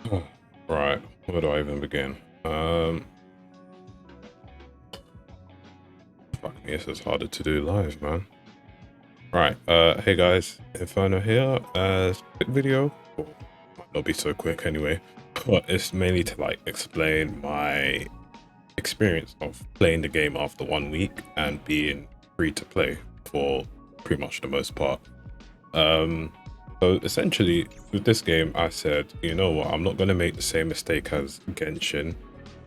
Oh, right, where do I even begin? Fuck me, this is harder to do live, man. Right, hey guys, Inferno here. Quick video, or might not be so quick anyway, but it's mainly to like explain my experience of playing the game after 1 week and being free to play for pretty much the most part. Um, so essentially, with this game, I said, you know what, I'm not gonna make the same mistake as Genshin,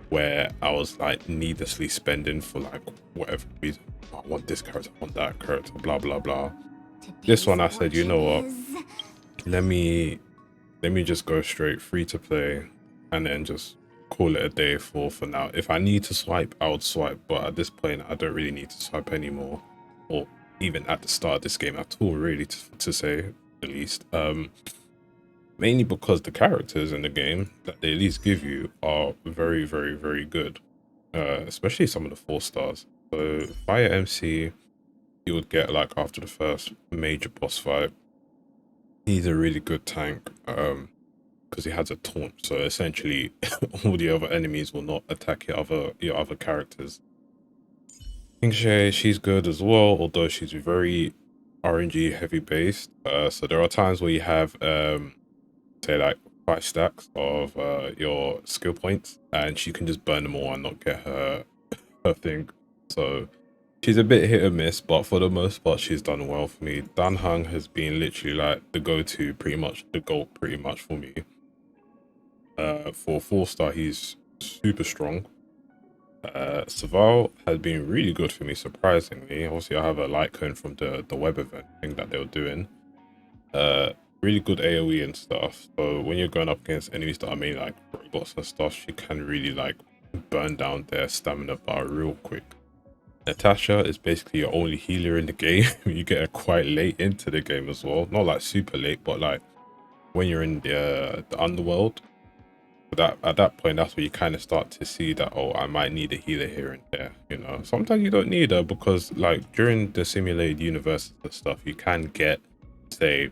where I was like needlessly spending for like whatever reason. I want this character, I want that character, blah blah blah. This Today's one I said, you know fortune what? is Let me just go straight free to play and then just call it a day for now. If I need to swipe, I would swipe, but at this point I don't really need to swipe anymore. Or even at the start of this game at all, really, to say the least. Mainly because the characters in the game that they at least give you are very, very, very good. Especially some of the 4 stars. So Fire MC, you would get like after the first major boss fight. He's a really good tank, because he has a taunt. So essentially, all the other enemies will not attack your other characters. Kingshay, she's good as well, although she's very RNG heavy based. So there are times where you have say like 5 stacks of your skill points, and she can just burn them all and not get her thing. So she's a bit hit or miss, but for the most part, she's done well for me. Dan Hung has been literally like the go-to, pretty much the GOAT, pretty much for me. For 4 star, he's super strong. Saval has been really good for me, surprisingly. Obviously, I have a light cone from the web event thing that they were doing. Uh, really good AoE and stuff. So when you're going up against enemies that are mainly like robots and stuff, she can really like burn down their stamina bar real quick. Natasha is basically your only healer in the game. You get her quite late into the game as well. Not like super late, but like when you're in the underworld. That at that point, that's where you kind of start to see that, oh, I might need a healer here and there. You know, sometimes you don't need her because like during the simulated universes and stuff, you can get, say,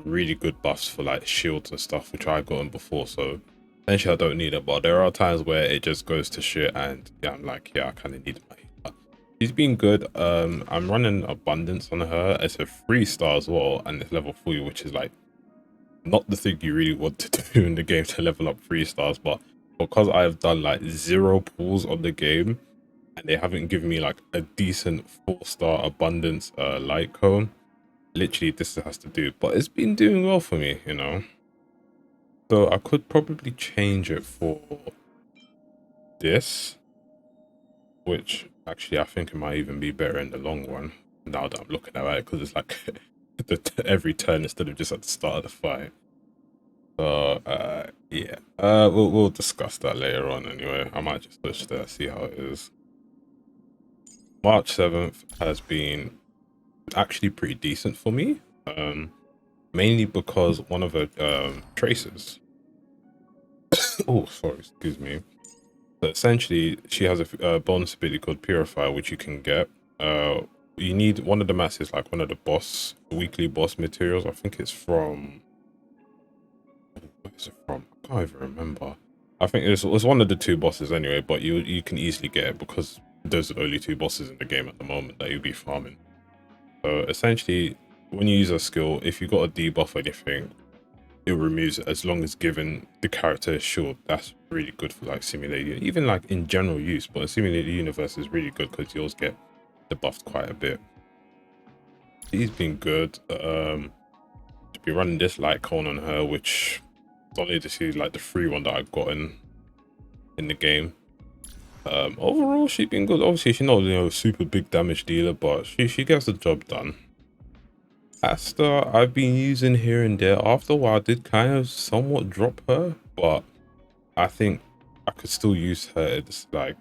really good buffs for like shields and stuff, which I gotten before. So essentially, I don't need it. But there are times where it just goes to shit, and yeah, I'm like, yeah, I kind of need my healer. She's been good. I'm running abundance on her. It's a 3 star as well, and it's level 3, which is like not the thing you really want to do in the game to level up 3 stars, but because I've done like 0 pulls on the game and they haven't given me like a decent 4 star abundance light cone, literally this has to do. But it's been doing well for me, you know. So I could probably change it for this, which actually I think it might even be better in the long run now that I'm looking at it, because it's like every turn instead of just at the start of the fight. So yeah, we'll discuss that later on anyway. I might just switch there, see how it is. March 7th has been actually pretty decent for me. Mainly because one of the traces. Oh, sorry, excuse me. So essentially, she has a bonus ability called Purify, which you can get. You need one of the masses, like one of the weekly boss materials. I think it's from. Where is it from? I can't even remember. I think it was one of the 2 bosses anyway, but you can easily get it because those are the only 2 bosses in the game at the moment that you'll be farming. So essentially, when you use a skill, if you got a debuff or anything, it removes it as long as given the character is short. That's really good for like simulated, even like in general use, but a simulated universe is really good because you'll get debuffed quite a bit. He's been good. To be running this light cone on her, which only to see like the free one that I've gotten in the game. Overall, she's been good. Obviously, she's not, a super big damage dealer, but she gets the job done. Asta, I've been using here and there. After a while, I did kind of somewhat drop her, but I think I could still use her like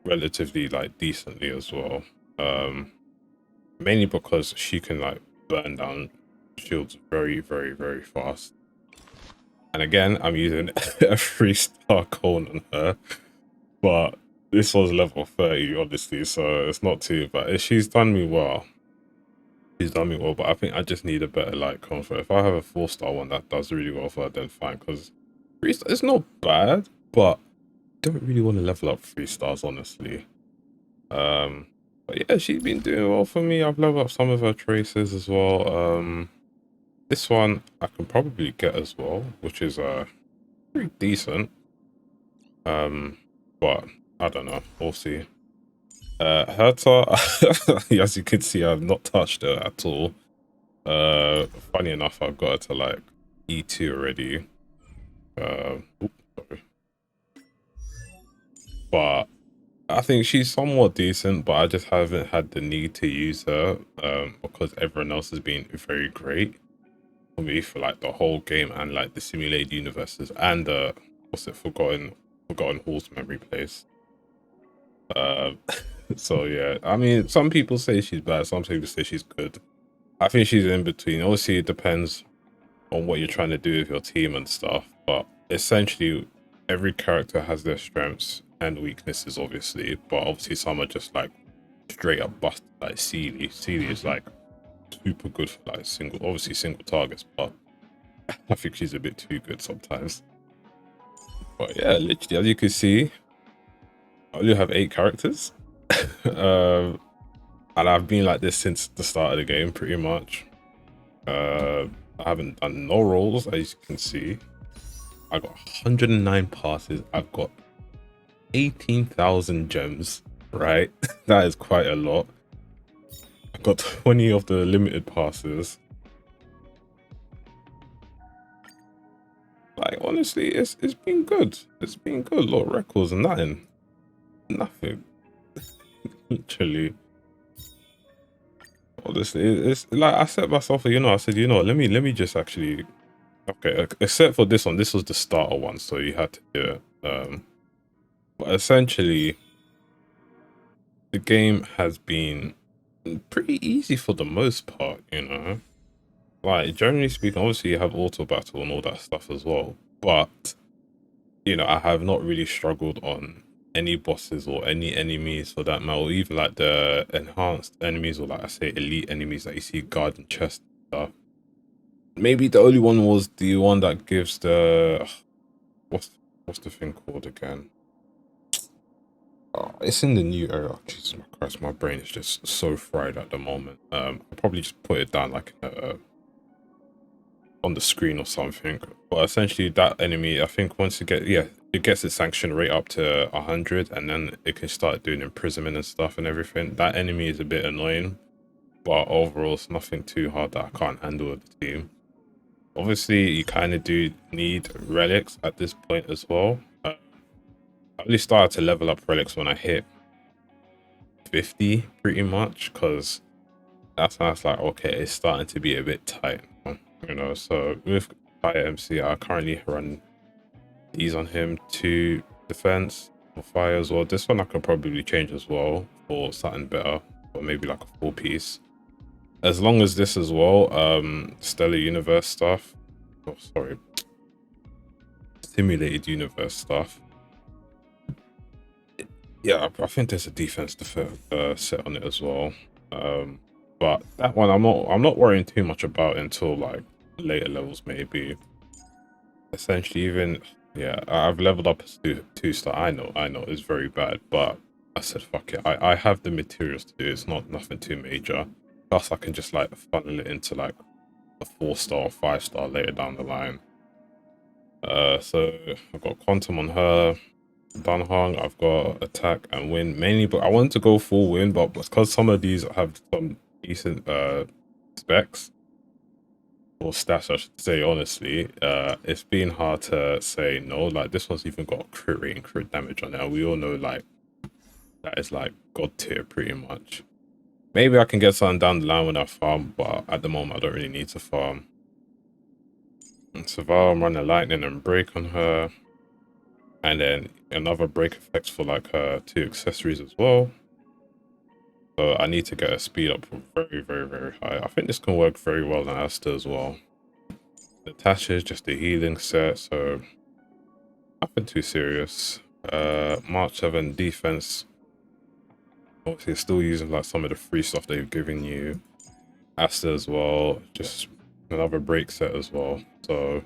relatively like decently as well. Mainly because she can like burn down shields very, very, very fast. And again, I'm using a 3 star cone on her, but this was level 30, obviously, so it's not too bad. She's done me well. She's done me well, but I think I just need a better light cone for her. If I have a 4 star one that does really well for her, then fine, because It's not bad, but don't really want to level up 3 stars, honestly. But yeah, she's been doing well for me. I've leveled up some of her traces as well. This one I can probably get as well, which is pretty decent. But I don't know. We'll see. Herta, as you can see, I've not touched her at all. Funny enough, I've got her to like E2 already. Oops, sorry. But I think she's somewhat decent, but I just haven't had the need to use her because everyone else has been very great for me for like the whole game and like the simulated universes and what's it, Forgotten Halls memory place. So yeah, I mean, some people say she's bad, some people say she's good. I think she's in between. Obviously, it depends on what you're trying to do with your team and stuff, but essentially, every character has their strengths and weaknesses, obviously. But obviously, some are just like straight up busted, like Sealy. Sealy is like super good for like obviously single targets, but I think she's a bit too good sometimes. But yeah, literally, as you can see, I only have 8 characters. um, and I've been like this since the start of the game, pretty much. I haven't done no rolls, as you can see. I got 109 passes. I've got 18,000 gems, right? That is quite a lot. I got 20 of the limited passes. Like, honestly, it's been good. It's been good. A lot of records and nothing. Nothing. Literally. Honestly, it's like I set myself, I said, let me just actually, okay, except for this one, this was the starter one, so you had to do it. But essentially, the game has been pretty easy for the most part, Like, generally speaking, obviously you have auto battle and all that stuff as well, but, I have not really struggled on any bosses or any enemies for that matter, or even like the enhanced enemies or like I say elite enemies that you see guard and chest stuff. Maybe the only one was the one that gives the what's the thing called again? It's in the new era. Jesus Christ, my brain is just so fried at the moment. I'll probably just put it down like on the screen or something. But essentially, that enemy, I think once it gets its sanction rate up to 100, and then it can start doing imprisonment and stuff and everything. That enemy is a bit annoying, but overall, it's nothing too hard that I can't handle with the team. Obviously, you kind of do need relics at this point as well. I only started to level up relics when I hit 50, pretty much, because that's when I was like, okay, it's starting to be a bit tight, So with Fire MC, I currently run these on him, 2 defense for fire as well. This one I could probably change as well for something better, or maybe like a 4-piece. As long as this as well, Stellar Universe stuff. Oh, sorry. Simulated Universe stuff. Yeah, I think there's a defense set on it as well. But that one I'm not worrying too much about until like later levels maybe. Essentially, even I've leveled up to 2-star. I know it's very bad, but I said fuck it. I have the materials to do it. It's nothing too major. Plus I can just like funnel it into like a 4-star or 5-star later down the line. So I've got Quantum on her. Dunhong, I've got attack and win mainly, but I wanted to go full win, but because some of these have some decent specs or stats, I should say, honestly, it's been hard to say no. Like this one's even got crit rate and crit damage on it. We all know like that is like god tier pretty much. Maybe I can get something down the line when I farm, but at the moment I don't really need to farm. And Saval, I'm running lightning and break on her. And then another break effects for like her 2 accessories as well. So I need to get her speed up very, very, very high. I think this can work very well on Asta as well. Natasha is just a healing set, so nothing too serious. March 7 defense. Obviously, still using like some of the free stuff they've given you. Asta as well, just another break set as well. So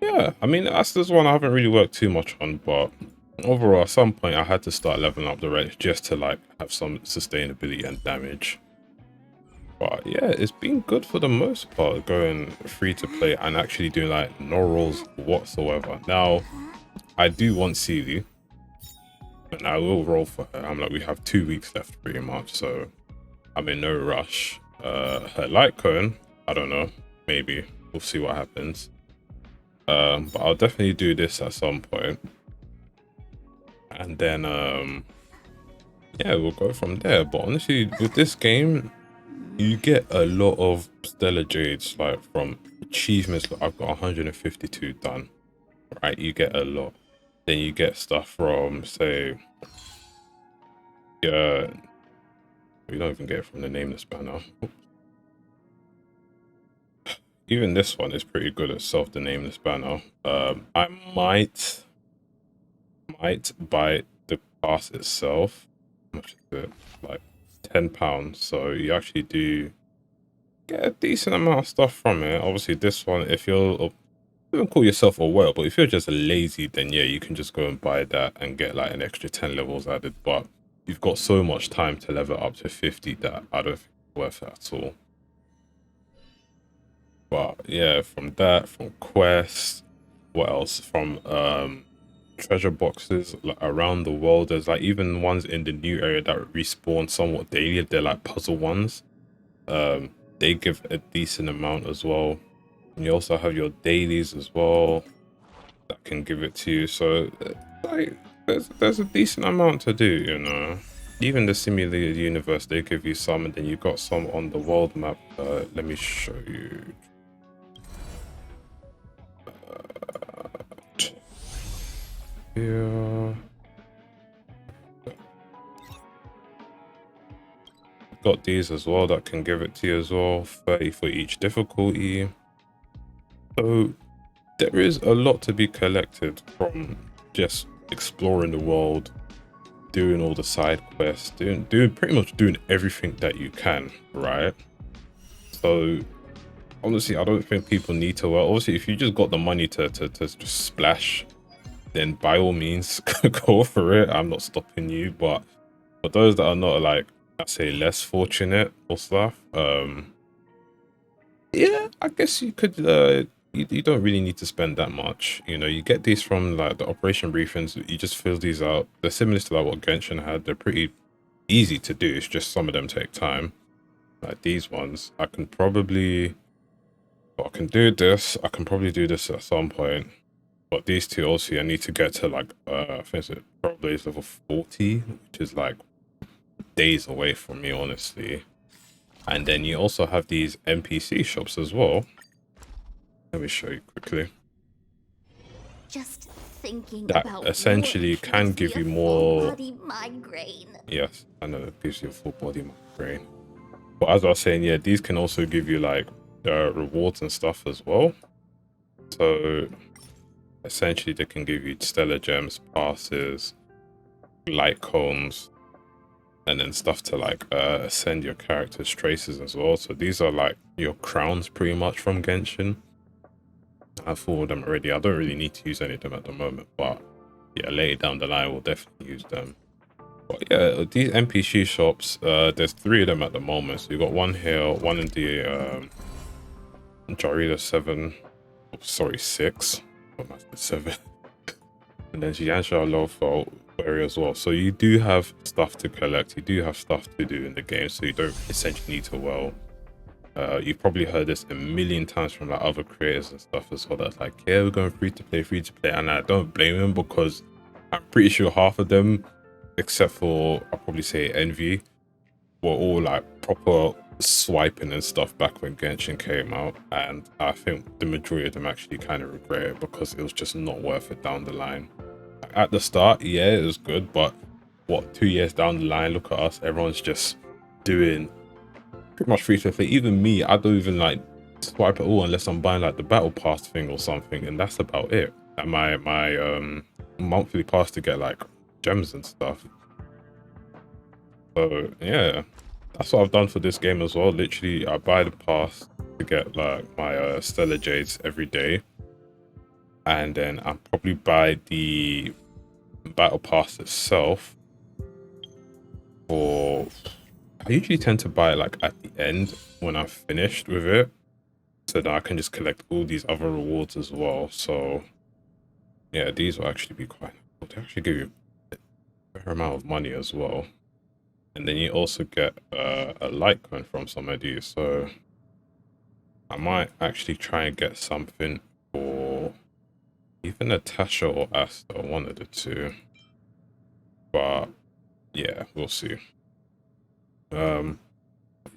yeah, I mean, that's this one I haven't really worked too much on, but overall, at some point, I had to start leveling up the range just to like have some sustainability and damage. But yeah, it's been good for the most part, going free to play and actually doing like no rolls whatsoever. Now, I do want Sealy, and I will roll for her. I'm like, we have 2 weeks left pretty much, so I'm in no rush. Her light cone, I don't know, maybe we'll see what happens. But I'll definitely do this at some point, and then yeah, we'll go from there. But honestly, with this game, you get a lot of stellar jades, like from achievements. Like I've got 152 done, right? You get a lot. Then you get stuff from, say, yeah, we don't even get it from the nameless banner. Even this one is pretty good itself, the nameless banner. I might buy the pass itself. How much is it? Like £10. So you actually do get a decent amount of stuff from it. Obviously, this one, if you're, don't call yourself a whale, but if you're just lazy, then yeah, you can just go and buy that and get like an extra 10 levels added. But you've got so much time to level up to 50 that I don't think it's worth it at all. But yeah, from that, from quests, what else? From treasure boxes like around the world. There's like even ones in the new area that respawn somewhat daily. They're like puzzle ones. They give a decent amount as well. And you also have your dailies as well that can give it to you. So like there's a decent amount to do, you know. Even the simulated universe, they give you some, and then you got some on the world map. Let me show you. Yeah. Got these as well that can give it to you as well. 30 for each difficulty. So there is a lot to be collected from just exploring the world, doing all the side quests, doing pretty much doing everything that you can, right? So honestly, I don't think people need to. Well, obviously, if you just got the money to just splash, then by all means go for it. I'm not stopping you, but for those that are not, like, I say, less fortunate or stuff, yeah, I guess you could you don't really need to spend that much. You know, you get these from like the operation briefings. You just fill these out. They're similar to like what Genshin had. They're pretty easy to do. It's just some of them take time. Like these ones, I can probably, well, I can do this. I can probably do this at some point. But these two also, I need to get to like I think it's probably level 40, which is like days away from me, honestly. And then you also have these NPC shops as well. Let me show you quickly. Just thinking That about essentially work can gives give me you a more. full-body migraine. Yes, I know it gives you a full body migraine. But as I was saying, yeah, these can also give you like rewards and stuff as well. So essentially, they can give you stellar gems, passes, light cones, and then stuff to like ascend your character's traces as well. So these are like your crowns pretty much from Genshin. I've followed them already. I don't really need to use any of them at the moment, but yeah, later down the line we'll definitely use them. But yeah, these NPC shops, there's 3 of them at the moment. So you got one here, one in the Jarida 7, oh, sorry, 6. Oh, that's the 7. And then Jiansha Lofo area as well. So you do have stuff to collect, you do have stuff to do in the game, so you don't essentially need to, well, you've probably heard this a million times from like other creators and stuff as well, that's like, yeah, we're going free to play, and I don't blame them, because I'm pretty sure half of them, except for I'll probably say Envy, were all like proper swiping and stuff back when Genshin came out, and I think the majority of them actually kind of regret it because it was just not worth it down the line. At the start, yeah, it was good, but what, 2 years down the line, look at us, everyone's just doing pretty much free to play. Even me, I don't even like swipe at all unless I'm buying like the battle pass thing or something, and that's about it. And my monthly pass to get like gems and stuff. So yeah, that's what I've done for this game as well. Literally, I buy the pass to get like my stellar jades every day, and then I'll probably buy the battle pass itself for. I usually tend to buy it like at the end when I've finished with it, so that I can just collect all these other rewards as well. So yeah, these will actually be quite. They actually give you a fair amount of money as well, and then you also get a light coin from some of these. So I might actually try and get something for even Natasha or Asta, one of the two. But yeah, we'll see. Yeah,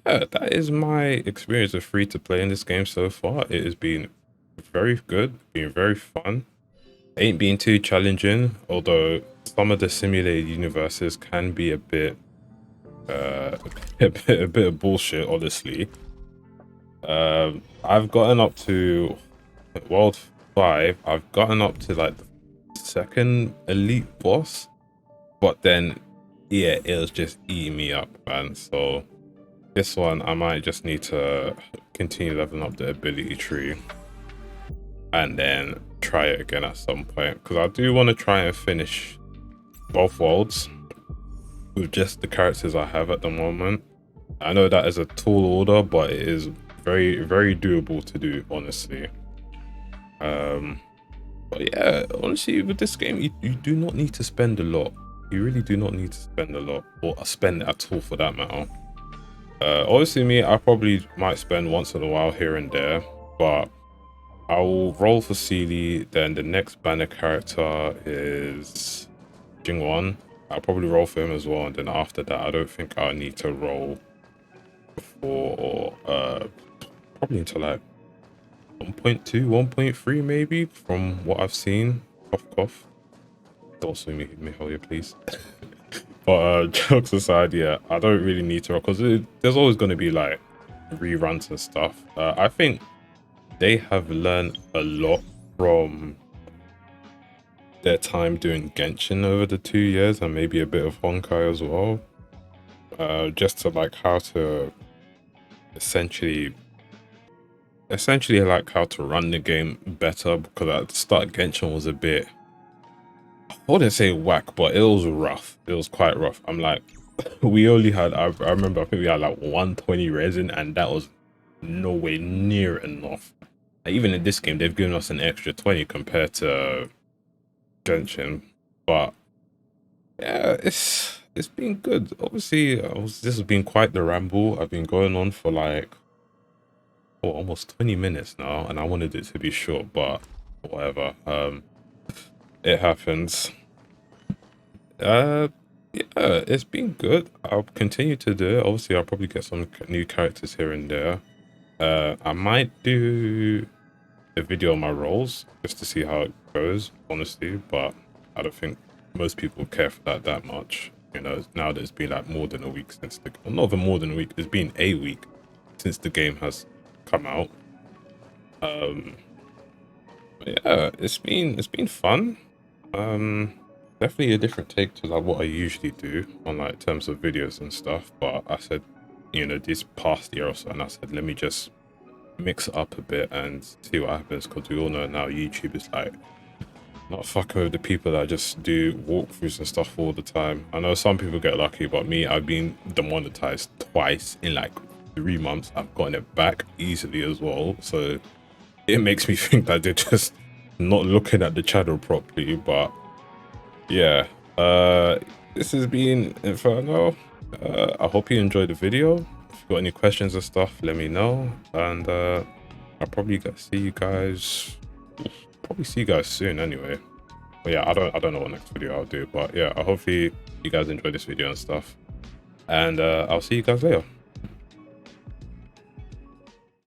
that is my experience of free to play in this game so far. It has been very good, been very fun. Ain't been too challenging, although some of the simulated universes can be a bit a bit of bullshit, honestly. I've gotten up to World 5, I've gotten up to like the second elite boss, but then yeah, it was just eating me up, man. So this one, I might just need to continue leveling up the ability tree and then try it again at some point, because I do want to try and finish both worlds with just the characters I have at the moment. I know that is a tall order, but it is very, very doable to do, honestly. But yeah, honestly, with this game, you do not need to spend a lot. You really do not need to spend a lot, or spend at all for that matter. Obviously me, I probably might spend once in a while here and there, but I will roll for Sealy. Then the next banner character is Jingwon. I'll probably roll for him as well, and then after that, I don't think I'll need to roll before probably until like 1.2, 1.3 maybe, from what I've seen. Cough, cough. Don't sue me, Mihoya, please. But jokes aside, yeah, I don't really need to, because there's always going to be like reruns and stuff. I think they have learned a lot from their time doing Genshin over the 2 years, and maybe a bit of Honkai as well. Just to like how to essentially like how to run the game better, because at the start Genshin was a bit, I wouldn't say whack, but it was rough. It was quite rough. I'm like, we only had, I remember, I think we had like 120 resin, and that was nowhere near enough. Like, even in this game, they've given us an extra 20 compared to Genshin. But yeah, it's been good. Obviously, this has been quite the ramble. I've been going on for like almost 20 minutes now, and I wanted it to be short, but whatever. It happens. Yeah, it's been good. I'll continue to do it. Obviously, I'll probably get some new characters here and there. I might do a video on my roles just to see how it goes, honestly, but I don't think most people care for that much. You know, now that it's been like more than a week since well, not even more than a week, it's been a week since the game has come out. Yeah, it's been fun. Definitely a different take to like what I usually do on like terms of videos and stuff, but I said, you know, this past year or so, and I said, let me just mix it up a bit and see what happens, because we all know now YouTube is like not fucking with the people that just do walkthroughs and stuff all the time. I know some people get lucky, but me, I've been demonetized twice in like 3 months. I've gotten it back easily as well, so it makes me think that they're just not looking at the channel properly. But yeah, this has been Inferno. I hope you enjoyed the video. If you got any questions or stuff, let me know, and I'll probably see you guys soon anyway. But yeah, I don't know what next video I'll do, but yeah, I hopefully you guys enjoy this video and stuff, and I'll see you guys later.